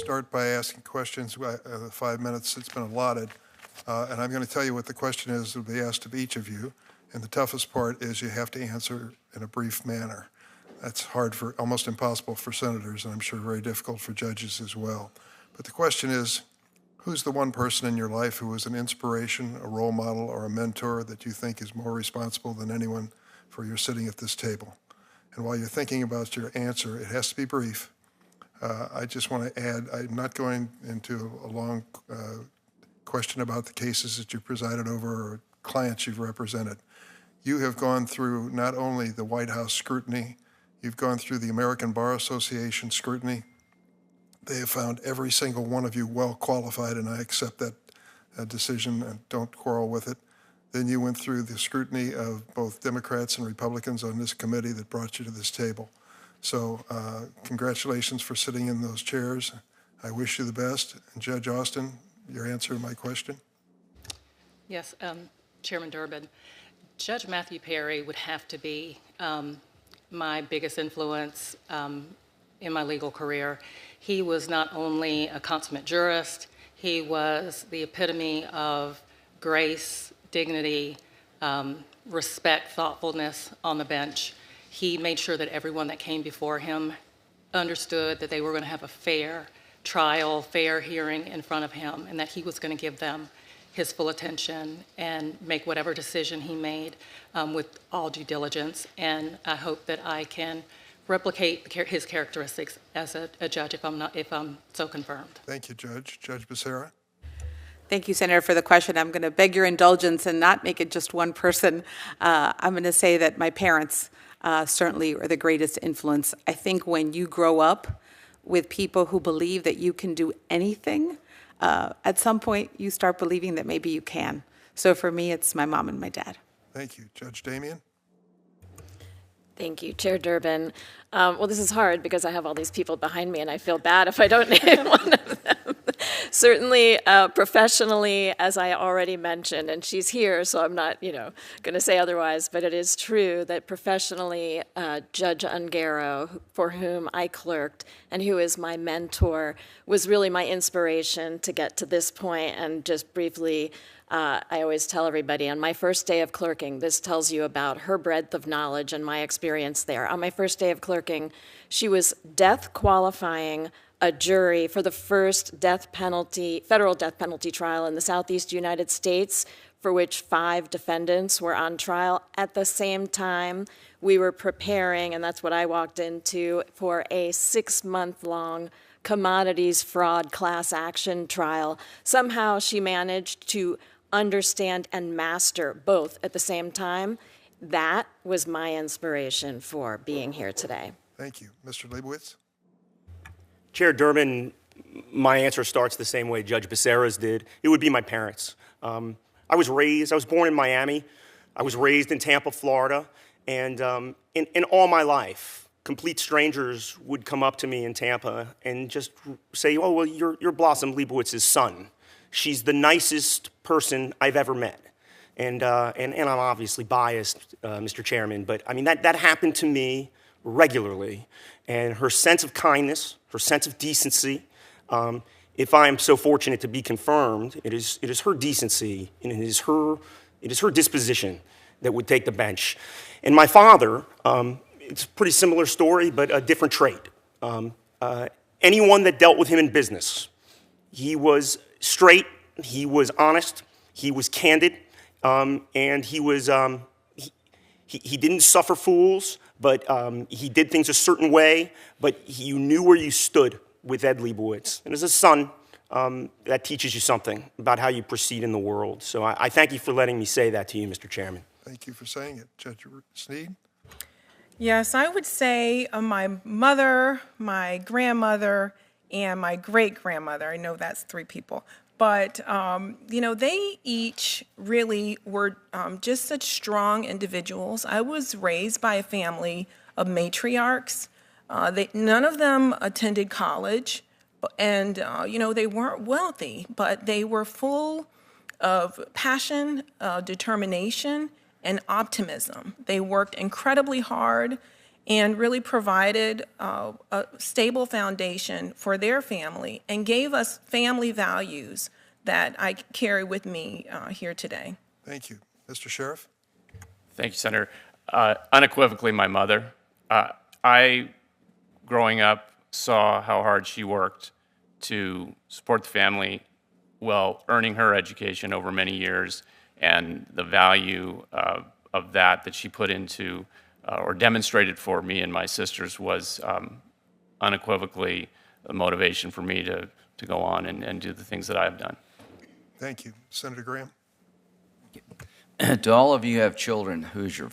start by asking questions, 5 minutes that's been allotted. And I'm going to tell you what the question is that will be asked of each of you. And the toughest part is you have to answer in a brief manner. That's hard for, almost impossible for senators, and I'm sure very difficult for judges as well. But the question is, who's the one person in your life who is an inspiration, a role model, or a mentor that you think is more responsible than anyone for your sitting at this table? And while you're thinking about your answer, it has to be brief. I just want to add, I'm not going into a long question about the cases that you've presided over or clients you've represented. You have gone through not only the White House scrutiny, you've gone through the American Bar Association scrutiny. They have found every single one of you well qualified, and I accept that decision and don't quarrel with it. Then you went through the scrutiny of both Democrats and Republicans on this committee that brought you to this table. So congratulations for sitting in those chairs. I wish you the best. And Judge Austin, your answer to my question? Yes, Chairman Durbin. Judge Matthew Perry would have to be my biggest influence in my legal career. He was not only a consummate jurist, he was the epitome of grace, dignity, respect, thoughtfulness on the bench. He made sure that everyone that came before him understood that they were going to have a fair trial, fair hearing in front of him, and that he was going to give them his full attention and make whatever decision he made with all due diligence. And I hope that I can replicate his characteristics as a judge if I'm so confirmed. Thank you, Judge. Judge Basera? Thank you, Senator, for the question. I'm going to beg your indulgence and not make it just one person. I'm going to say that my parents certainly are the greatest influence. I think when you grow up with people who believe that you can do anything, at some point you start believing that maybe you can. So for me, it's my mom and my dad. Thank you. Judge Damian? Thank you, Chair Durbin. Well, this is hard because I have all these people behind me, and I feel bad if I don't name one of them. Certainly, professionally, as I already mentioned, and she's here, so I'm not, going to say otherwise, but it is true that professionally, Judge Ungaro, for whom I clerked and who is my mentor, was really my inspiration to get to this point. And just briefly, I always tell everybody, on my first day of clerking, this tells you about her breadth of knowledge and my experience there. On my first day of clerking, she was death qualifying a jury for the first federal death penalty trial in the Southeast United States, for which 5 defendants were on trial. At the same time, we were preparing, and that's what I walked into, for a 6-month-long commodities fraud class action trial. Somehow she managed to understand and master both at the same time. That was my inspiration for being here today. Thank you. Mr. Lewitz? Chair Durbin, my answer starts the same way Judge Basera's did. It would be my parents. I was born in Miami. I was raised in Tampa, Florida. And in all my life, complete strangers would come up to me in Tampa and just say, oh, well, you're Blossom Leibowitz's son. She's the nicest person I've ever met. And I'm obviously biased, Mr. Chairman, but I mean, that happened to me regularly. And her sense of kindness, her sense of decency, if I am so fortunate to be confirmed, it is her decency and it is her disposition that would take the bench. And my father, it's a pretty similar story, but a different trait. Anyone that dealt with him in business, he was straight, he was honest, he was candid, and he was he didn't suffer fools, but he did things a certain way, but you knew where you stood with Ed Leibowitz. And as a son, that teaches you something about how you proceed in the world. So I thank you for letting me say that to you, Mr. Chairman. Thank you for saying it. Judge Sneed? Yes, I would say my mother, my grandmother, and my great-grandmother. I know that's 3 people. But, they each really were just such strong individuals. I was raised by a family of matriarchs. None of them attended college, and, they weren't wealthy, but they were full of passion, determination, and optimism. They worked incredibly hard, and really provided a stable foundation for their family and gave us family values that I carry with me here today. Thank you. Mr. Sheriff? Thank you, Senator. Unequivocally, my mother. I, growing up, saw how hard she worked to support the family while earning her education over many years, and the value of that she put into or demonstrated for me and my sisters was unequivocally the motivation for me to go on and do the things that I have done. Thank you. Senator Graham? Do all of you have children? Who's your